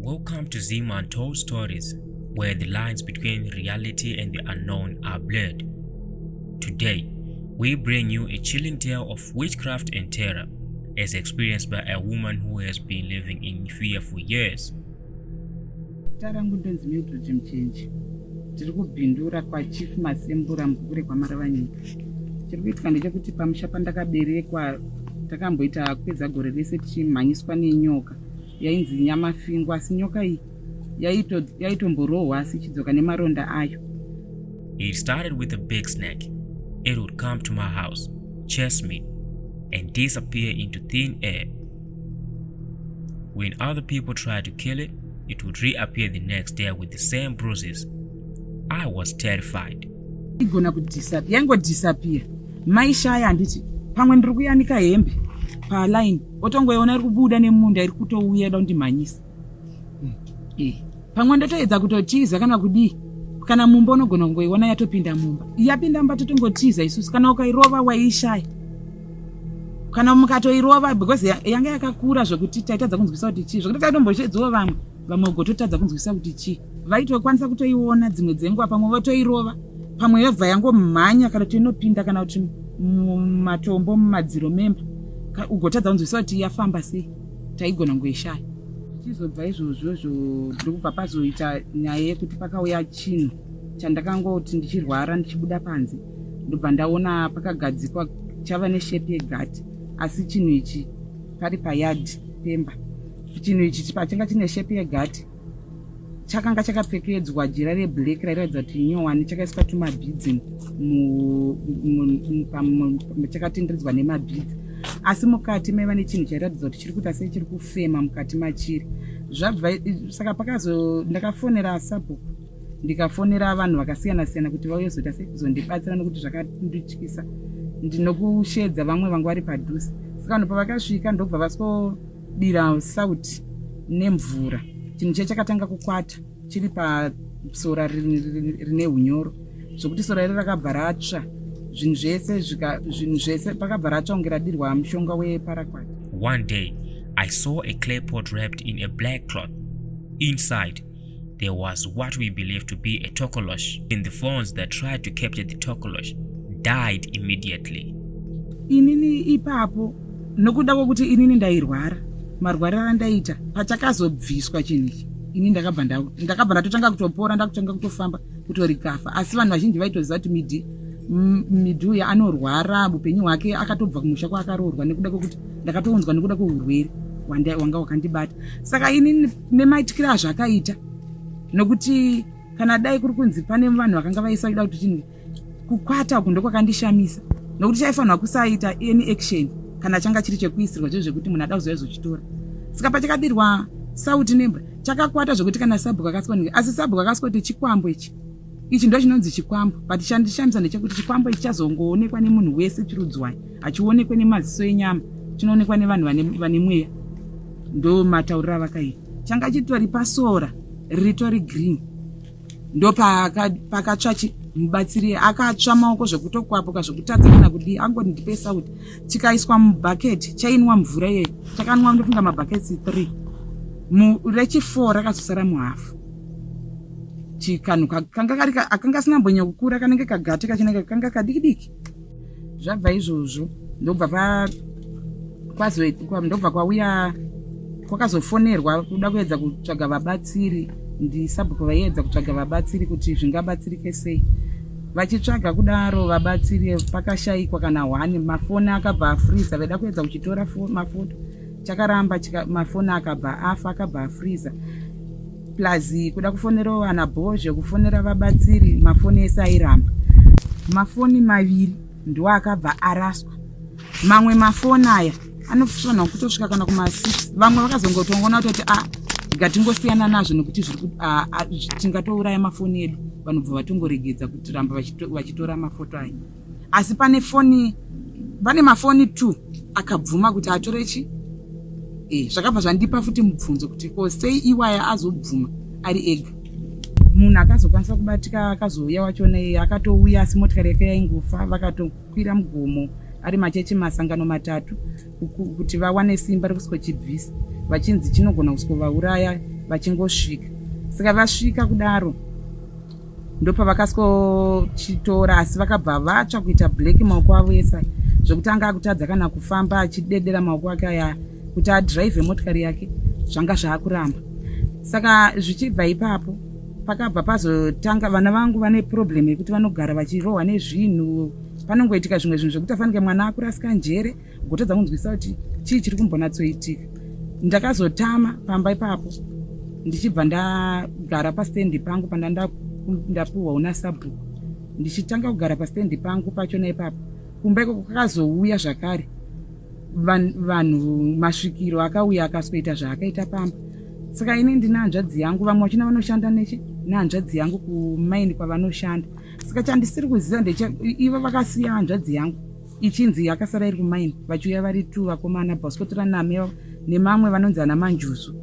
Welcome to Zim Untold Stories, where the lines between reality and the unknown are blurred. Today, we bring you a chilling tale of witchcraft and terror, as experienced by a woman who has been living in fear for years. Tarangu ndonzi Mildred Mchenji. Tiri kubhindura kwa Chief Masembura Mukure kwa Maravanyika. Chiri kuitika ndechekuti pamusha pandakaberekwa takamboita kwedza gore rese tichimhanyiswa nenyoka yainzi Nyamafingwa, asi nyoka iyi yaitomborohwa asi ichidzoka nemaronda ayo. It started with a big snake. It would come to my house, chase me, and disappear into thin air. When other people tried to kill it, it would reappear the next day with the same bruises. I was terrified. Igona yangodisappear. Maishaya handiti pamwe ndiri kuyanika hembe paline otongoiona iri kubuda nemunda iri kutouya da kundimhanyisa. Pamwe ndotoedza kutotiza kana kudii, kana mumba unogona kungoiona yatopinda mumba. Yapinda mumba totongotiza isusu, kana ukairova waishaya. Kana mukatoirova because yanga yakakura zvokuti taitadza kunzwisa kuti chii, zvokuti taitomboshedzawo vamwe gototadza kunzwisa kuti chii. Vaitokwanisa kutoiona dzimwe dzenguva, pamwe votoirova, pamwe yobva yangomhanya kana kuti inopinda kana kuti mumatombo mumadziro memba, ugotadza kunzwisa kuti yafamba sei, taigona kungoishaya. Tichizobva izvozvozvo ndiri kubva pazoita nyaya yekuti pakauya chinhu chandakangoti ndichirwara ndichibuda panze, ndobva ndaona pakagadzikwa chava neshepi yegati, asi chinhu ichi pari payadhi pemba. Chinhu ichi pachanga chine shepi yegati chakanga chakapfekedzwa jira reblack rairatidza kuti inyowani, chakaiswa tumabhidzi chakatenderedzwa nemabhidzi, asi mukati maiva nechinhu chairatidza kuti chiri kuita sei chiri kufema mukati machiri. Zvabva saka ndakafonera sabhuku, ndikafonera vanhu vakasiyana-siyana kuti vauye zoita sei kuzondibatsira nokuti zvakandityisa, ndinokushedza vamwe vanga vari padhuze. Saka vanhu pavakasvika ndobva vasodira sauti nemvura, chinhu chakatanga kukwata chiri pasora rine unyoro, zvokuti sora iri rakabva ratsva, zvinhu zvese pakabva ratsva kunge radirwa mushonga weparakwat. One day, I saw a clay pot wrapped in a black cloth. Inside, there was what we believed to be a tokolosh. And the phones that tried to capture the tokolosh died immediately. Inini ipapo, nokuda kwokuti inini ndairwara, marwariro andaita pachakazobviswa chinhu ichi, ini ndakabva ndatotanga kutopora, ndakutanga kutofamba kutorikafa. Asi vanhu vazhinji vaitoziva kuti midhuya anorwara upenyu hwake, akatobva kumusha kwaakaroorwa nekuda kwokuti ndakatounzwa nekuda kweurwere wanga wakandibata. Saka ini nemaitikire azvakaita, nokuti kana dai kuri kunzi pane vanhu vakanga vaisa kuda kuti chinhu kukwata uku ndokwakandishamisa, nokuti chaifanirwa kusaita any action kana changa chiri chekuisirwa zvo zvekuti munhu ada kuzoya zochitora. Saka pachakadirwa sauti nembwa chakakwata zvokuti kana sabhuku akasikonika, asi sabhuku akasikuti chikwambo ichi ndo chinonzi chikwambo, but chandishamisa ndechekuti chikwambo ichi chazongoonekwa nemunhu wese chirudzwai, achionekwe nemaziso enyama, chinoonekwa nevanhu vane mweya. Ndo matauriro avakaita. Changa chitori pasora ritori green, ndo pakatsva mubatsiri akatsva maoko zvekutokwapuka zvekutadza kana kudii, angoti ndipe sauti, chikaiswa mubhaketi chainwa mvura iyeyo, chakanwa ndofunga mabhaketsi 3, rechi4 rakazosara muhafu. Chikanhu akanga asina mbonyo kukura, kanenge kagati kachinenge kanga kadiki. Zvabva izvozvo ndobva kwauya kwakazofonerwa kuda kuedza kutsvaga vabatsiri, ndisabhuku vaiedza kutsvaga vabatsiri kuti zvingabatsirike sei. Vachitsvaga kudaro vabatsiri pakashayikwa kana hwani, mafoni akabva afriza, vaida kuedza kuchitora mafoto chakaramba, mafoni akabva afa, akabva afriza. Plus kuda kufonera vana bhozhe, kufonera vabatsiri, mafoni ese airamba. Mafoni maviri ndo akabva araswa. Mamwe mafoni aya anofanirwa kutosvika kana kuma6. Vamwe vakazongotongona kuti ngatingosiyana nazvo nokuti tingatouraya mafoni edu, vanhu bva vatongoregedza kuti ramba vachitora mafoto aya. Asi pane mafoni 2 akabvuma kuti atore zvakabva zvandipa futi mubvunzo kuti ko sei iwaya azobvuma ari ega. Munhu akazokwanisa kubatika, akazouya wachona akatouya, asi motikari yake yaingofa, vakatokwira mugomo ari machechi masangano matatu kuti vawane simba rekusikochibvisa, vachinzi chinogona kusikovauraya vachingosvika. Saka vasvika kudaro ndopavakasikochitora, asi vakabva vatsva kuita black maoko avo ese zvokuti anga akutadza kana kufamba achidedera maoko ake aya kuti adhiraivhe motikari yake zvanga zvaakuramba. Saka zvichibva ipapo pakabva pazotanga vana vangu vane problem yekuti vanogara vachirohwa nezvinhu, panongoitika zvimwe zvinhu zvokuti afanike mwana akurasika njere gotadza kunzwisa kuti chii chiri kumbonatsoitika. Ndakazotama pamba ipapo ndichibva ndagara pastendi pangu ndapuhwa una sabhuku, ndichitanga kugara pastendi pangu pachona ipapo. Kumbeko kwakazouya zvakare vanhu masvikiro akauya akasweta zvaakaita pamba. Saka ini ndina hanzvadzi yangu, vamwe vachina vanoshanda nehanzvadzi yangu kumaini kwavanoshanda. Saka chandisiri kuziva ivo vakasiya hanzvadzi yangu ichinzi yakasara iri kumaini, vachiuya vari 2 vakomana vasikotora nemamwe vanonzi ana Manjusu.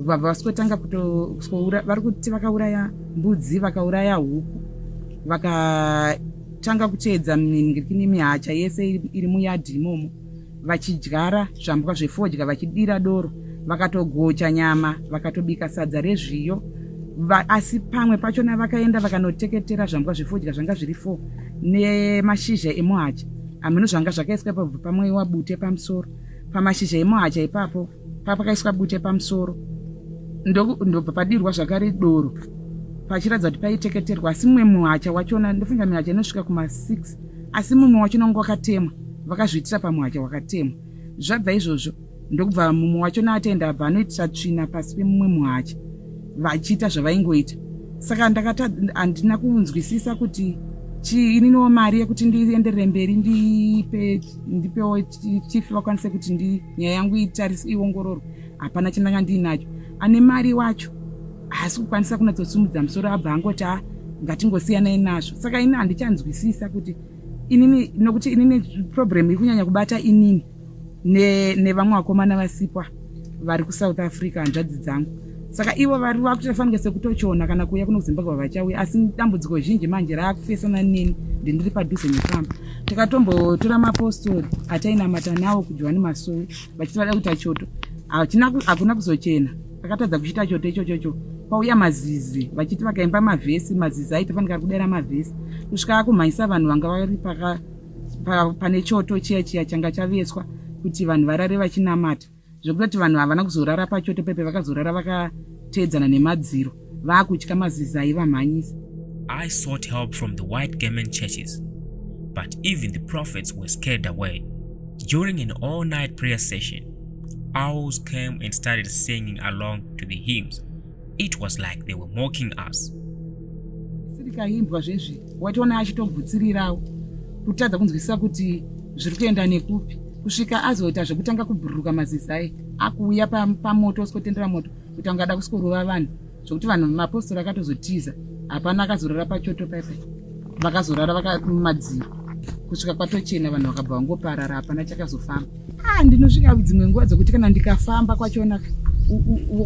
Vabva vasikotanga vari kuti vakauraya mbudzi, vakauraya huku, vakatanga kuteedza mihacha yese iri muyadhi imomo, vachidyara zvambwa zvefodya, vachidira doro, vakatogocha nyama, vakatobika sadza rezviyo. Asi pamwe pachona vakaenda vakanoteketera zvambwa zvefodya zvanga zviri 4 nemashizha emuhacha, ameno zvanga zvakaiswa pabva pamwe wabute pamusoro. Pamashizha emuhacha ipapo pakaiswa bute pamusoro, ndobva padirwa zvakare doro pachiratidza kuti paiteketerwa. Asi mumwe muhacha wachona, ndofunga mihacha inosvika kuma6, asi mumwe wachona wanga wakatemwa, vakazviitira pamuhacha wakatemwa. Zvabva izvozvo ndokubva mumwe wachona atenda abva anoitisa tsvina pasi pemumwe muhacha vachiita zvavaingoita. Saka handina kunzwisisa kuti ininiwo mari yekuti ndienderere mberi ndipewo chifi vakwanise kuti nyaya yangu iongororwe. Hapana chandanga ndiinacho. Ane mari wacho haasi kukwanisa kunatsosumudza musoro, abva angoti ngatingosiyanai nazvo. Saka ini handichanzwisisa kuti inini, nokuti inini problem iri kunyanya kubata inini nevamwe vakomana vasipwa vari kuSouth Africa, hanzvadzi dzangu. Saka ivo vari vakutofanike sekutochona kana kuuya kuno kuZimbabwe vachauya, asi dambudziko zhinji manje raakufesana neni ndiri padhuze nepamba. Takatombotora mapostori atainamata nawo kuJohani vachiti vada kuita choto, hakuna kuzochena. Takatadza kuchita choto ichocho, pauya mazizi vachiti vakaimba mavhesi, mazizi aitofanika kudera mavhesi, kusvika kumhanyisa vanhu vanga vari pane choto chiya changa chaveswa kuti vanhu varare vachinamata, zvokutoti vanhu havana kuzorara pachoto pepe, vakazorara vakateedzana nemadziro, vaakutya mazizi aivamhanyisa. I sought help from the white garment churches, but even the prophets were scared away. During an all-night prayer session, owls came and started singing along to the hymns. It was like they were mocking us. Sirikaimbwa zvezvi wationa achitobvutsirirawo kutadza kunzwisisa kuti zviri kuenda nekupi, kusvika azoita zvekutanga kubhururuka mazizi aye akuuya pamoto, osikotendera moto kuti angada kusikorova vanhu, zvokuti vanhu mapostori akatozotiza. Hapana akazorara pachoto pepe, vakazorara mumadziro kusvika kwatochena, vanhu vakabva vangoparara, hapana chakazofamba. Ndinosvika dzimwe nguva dzokuti kana ndikafamba kwachona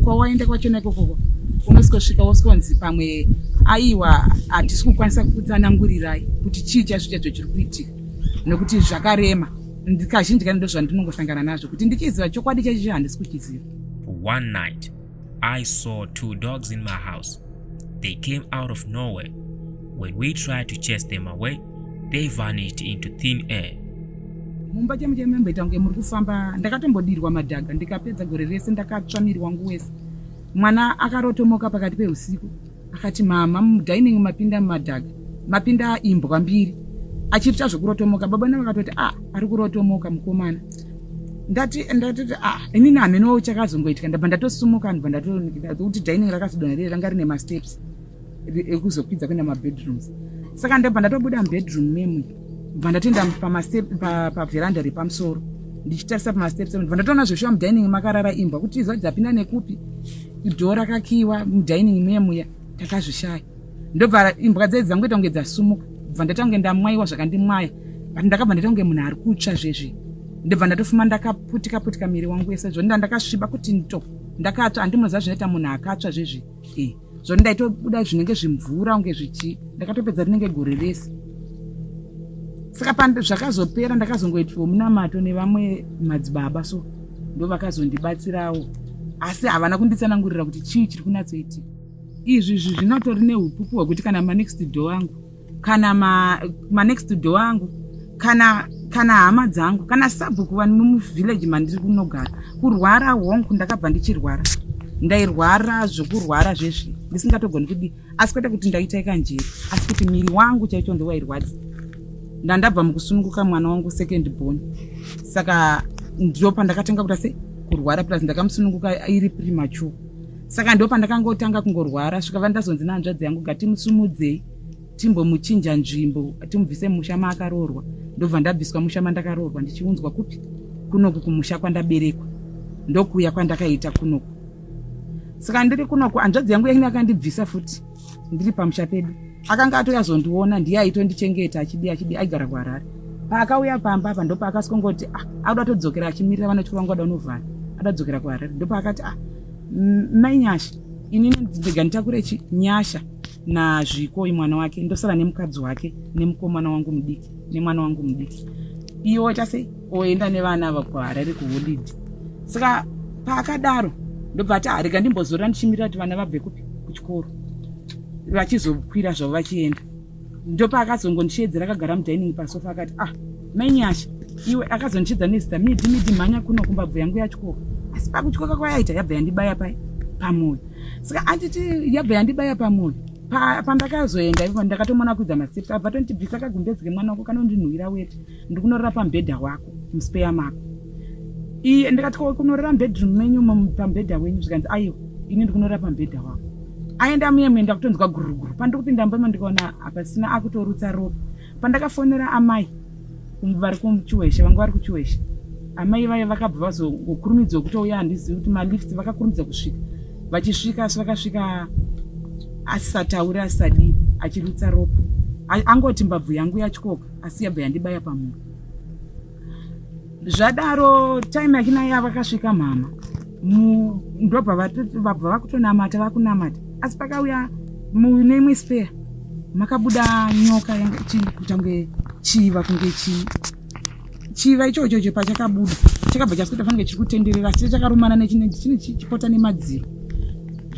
kwawaenda kwachona ikoko unosikosvika wosikonzi pamwe aiwa hatisi kukwanisa kutsanangurirai kuti chii chazvichacho chiri kuitika, nokuti zvakarema. Kazhinji kani ndo zvandinongosangana nazvo, kuti ndichiziva chokwadi chacho handisi kuchiziva. One night, I saw 2 dogs in my house. They came out of nowhere. When we tried to chase them away, they vanished into thin air. Mumba chemembe unge muri kufamba, ndakatombodirwa madhaga, ndikapedza gore rese ndakatsva miri wangu wese. Mwana akarotomoka pakati peusiku, akati mama, mudining mapinda mumadhaga, mapinda imbwa 2. Achiita zvokurotomoka, baba navo vakatoti ari kurotomoka mukomana. Ndati inini hamenowo chakazongoitika, ndabva ndatosumuka, ndabva ndatonikida kuti dining rakazodonherera ranga rine masteps ekuzokwidza kuenda mabedrooms. Saka ndabva ndatobuda mubedroom memo, ndabva ndatoenda pavheranda repamusoro, ndichitarisa pamasteps, ndabva ndatoona zveshuwa mudining makarara imbwa, kuti izvo dzapinda nekupi. Dhoo rakakiwa mudining memuya, takazvishaya. Ndobva imbwa dzedzi dzangoita kunge dzasumuka, ndabva ndatange ndamwaiwa zvakandimwaya, but ndakabva ndaita kunge munhu ari kutsva zvezvi. Ndobva ndatofuma ndakaputika miri wangu wese, zvonda ndakasviba kuti ndakatsva, handimoziva zvinoita munhu akatsva zvezvi. Zvoni ndaitobuda zvinenge zvimvura unge ndakatopedza rinenge gore rese. Saka zvakazopera ndakazongoitwa munamato nevamwe madzibaba, so ndo vakazondibatsirawo asi havana kunditsanangurira kuti chii chiri kunatsoitika. Izvi zvinotori neupupu hwekuti kana manext door angu kana manext door angu kana hama dzangu kana sabhuku vani muvillage mandiri kunogara kurwara hongu ndakabva ndichirwara ndairwara zvokurwara zvezvi ndisingatogoni kudi asi kwete kuti ndaitaika njeri asi kuti miri wangu chaicho ndowairwadza ndandabva mukusununguka mwana wangu second born saka ndo pandakatenga kuita se kurwara plus ndakamusununguka iri premature saka ndo pandakangotanga kungorwara svikava ndazonzi nahanzvadzi yangu gatimusumudzei timbomuchinja nzvimbo timubvise musha maakaroorwa ndobva ndabviswa musha mandakaroorwa ndichiunzwa kupi kunoku kumusha kwandaberekwa ndokuya kwandakaita kunoku saka ndiri kunoku hanzvadzi yangu yakanga akandibvisa futi ndiri pamusha pedu akanga atoyazondiona ndiye aitondichengeta achidi aigara kuharare paakauya pamba apa ndopaakasongoti auda todzokera achimirira vanoti wangu ada unovhara adadzokera kuharare ndopaakati mai Nyasha inini ndega nditakure Nyasha nazvikoi mwana wake ndosara nemukadzi wake nemukomana wangu mudiki nemwana wangu mudiki iye oita sei oenda nevana vakuharare kuholidhi saka paakadaro ndobva ati rega ndimbozorora ndichimirira kuti vana vabve kupi kuchikoro vachizokwira zvavo vachienda ndopaakazongondishedzera akagara mudining pasofa akati mai Nyasha iwe akazondichedza nezita midi mhanya kuno kumbabvu yangu yachikoka asi pakuchikoka kwayaita yabva yandibaya pamwoyo saka anditi yabva yandibaya pamwoyo pandakazoenda ipo ndakatomona kuidza masteps abva tondibvisa kagumbezi mwana wako kana undinhuhwira weti ndikunorora pambedha wako muspeya mako iye ndikati kunorora mubedroom menyu pambedha wenyu zvikanzi aiwa ini ndikunorora pambedha wako aenda muyemwenda kutonzwa guruguru pandikupinda mbamo ndikaona hapasina akutorutsa ropa pandakafonera amai vari kuchiweshe vanga vari kuchiweshe amai vaye vakabva vazongokurumidza kutouya handizivi kuti malifts vakakurumidza kusvika vachisvika asi vakasvika asisatauri asadii achirutsa ropa angoti mbabvu yangu yachikoka asi yabva yandibaya pamwoyo zvadaro time yakinaya vakasvika mhama ndobva vabva vakutonamata vakunamata asi pakauya muneimwe spare makabuda nyoka kutange chiva kunge chiva ichocho pachakabuda chakabva chasikuti afanike chiri kutenderera asi chakarumana nechine chipota nemadziro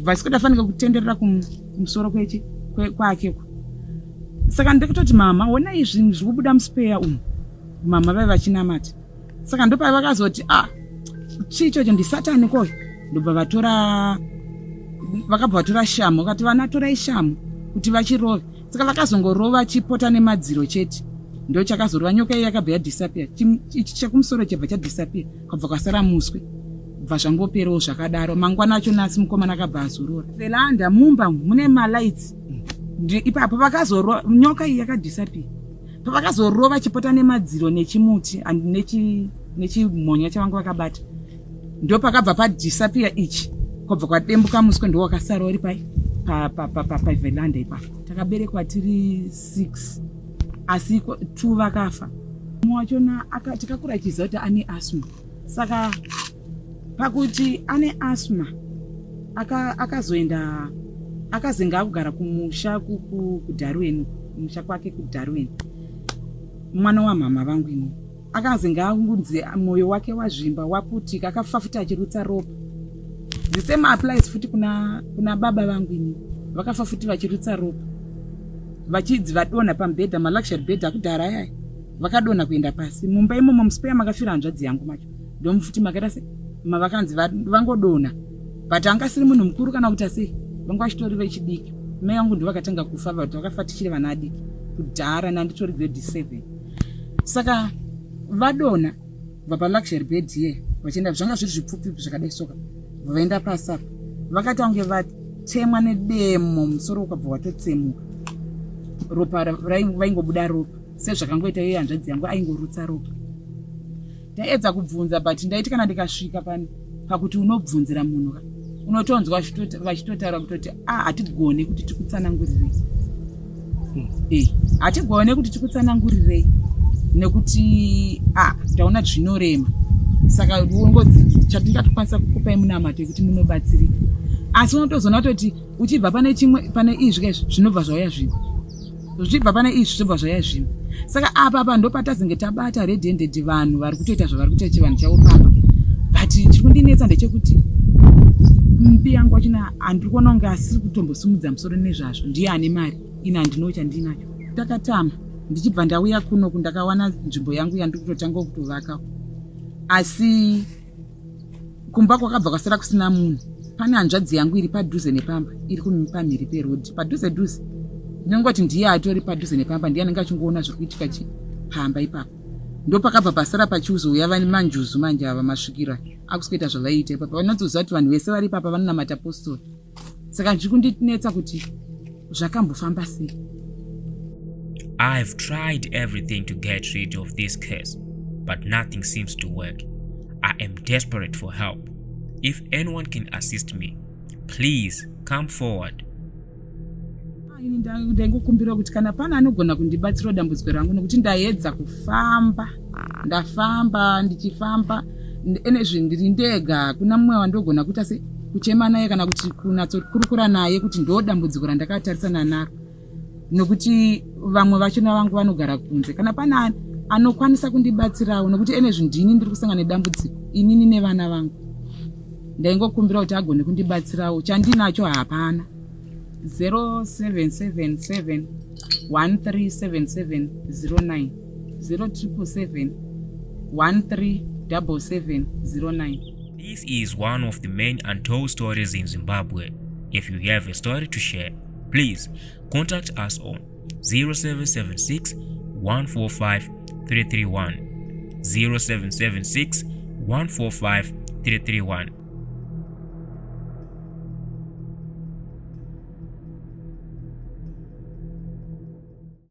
vasikuti afanike kutenderera kumusoro kwakeko saka ndikutoti mama ona izvi zviri kubuda muspare umu mama vai vachinamata saka ndopai vakazoti chiichocho ndisatani koyo ndobva vakabva vatora shamu vakati vana torai shamu kuti vachirove saka vakazongorova chipota nemadziro chete ndo chakazorova nyoka iyi yakabva yadhisapia ichi chekumusoro chebva chadhisapia kwabva kwasara muswe bva zvangoperawo zvakadaro mangwana acho nasi mukomana akabva azorora velanda mumba mune malights ipapo vakazorova nyoka iyi yakadhisapia pavakazorova chipota nemadziro nechimuti nechimhonya chavanga vakabata ndo pakabva padhisapia ichi kwabva kwadembuka muswe ndo wakasara uri pavelanda ipapo takaberekwa tiri 6 asi 2 vakafa mumwe wachona tikakura chiziva kuti ane asma saka pakuti ane asma akazenga akugara kumusha kudarweni musha kwake kudarweni mwana wamhama vangu ino akazenga angunzi mwoyo wake wazvimba waputika akafafuta achirutsa ropa the same applies futi kuna baba vangu ini vakafa futi vachirutsa ropa vachidzi vadonha pambedha maluxury bed akudhara yaya vakadonha kuenda pasi mumba imomo muspare makafira hanzvadzi yangu macho ndomufuti makaita se mavakanzi vangodonha but angasiri munhu mukuru kana kuti sei vanga vachitori vechidiki mai vangu ndovakatanga kufa vati vakafa tichiri vana adiki kudhara nanditori grade 7 saka vadonha bva paluxury bed ye vachienda zvanga zviri zvipfupi zvakadai soka vaenda pasi apa vakati vange vatemwa nedemo musoro ukabva watotsemuka ropa vaingobuda ropa sezvakangoita iye hanzvadzi yangu aingorutsa ropa ndaedza kubvunza but ndaiti kana ndikasvika pakuti unobvunzira munhu unotonzwa vachitotaura kutoti hatigone kuti tikutsanangurirei hatigone kuti tikutsanangurirei nekuti ndaona zvinorema saka ungodzi chatingatokwanisa kukupai munamato yekuti munobatsirika asi unotozoona kutoti uchibva pane chimwe pane izvi zvinobva zvauya zvino zvichibva pane izvi zvinobva zvauya zvino saka apa ndo patazenge tabata red handed vanhu vari kutoita zvavari kuita chivanhu chavo pamba but chiri kundinetsa ndechekuti mupi yangu wachina handiri kuona kunge asiri kutombosimudza musoro nezvazvo. Ndiye ane mari, ini handino chandinacho. Takatama ndichibva ndauya kuno kundakawana nzvimbo yangu yandiri kutotanga kutovaka, asi kumba kwakabva kwasara kusina munhu. Pane hanzvadzi yangu iri padhuze nepamba, iri pamhiri perodhi padhuze dhuze. Ndinongoti ndiye atori padhuze nepamba, ndiye anenge achingoona zviri kuitika pamba ipapo. Ndo pakabva pasara pachiuzouya vane manjuzu manje ava masvikira akuskoita zvavaiita ipapo. Vanotoziva kuti vanhu vese vari papa vanonamata apostori. Saka ndiri kundinetsa kuti zvakambofamba sei. I've tried everything to get rid of this curse, but nothing seems to work. I am desperate for help. If anyone can assist me, please come forward. Ndaingokumbira kuti kana pana anogona kundibatsira dambudziko rangu, nokuti ndaedza kufamba, ndafamba ndichifamba ene ndiri ndega, kuna mumwe wandogona kuita se kuchema naye kana kuti kunatsokurukura naye kuti ndo dambudziko randakatarisana naro, nokuti vamwe vachona vangu vanogara kunze. Kana pana anokwanisa kundibatsirawo, nokuti ene ndini ndiri kusangana nedambudziko inini nevana vangu. Ndaingokumbira kuti agone kundibatsirawo. Chandinacho hapana. 0777 137709 0777 137709. This is one of the main untold stories in Zimbabwe. If you have a story to share, please contact us on 0776 145 331 0776 145 331.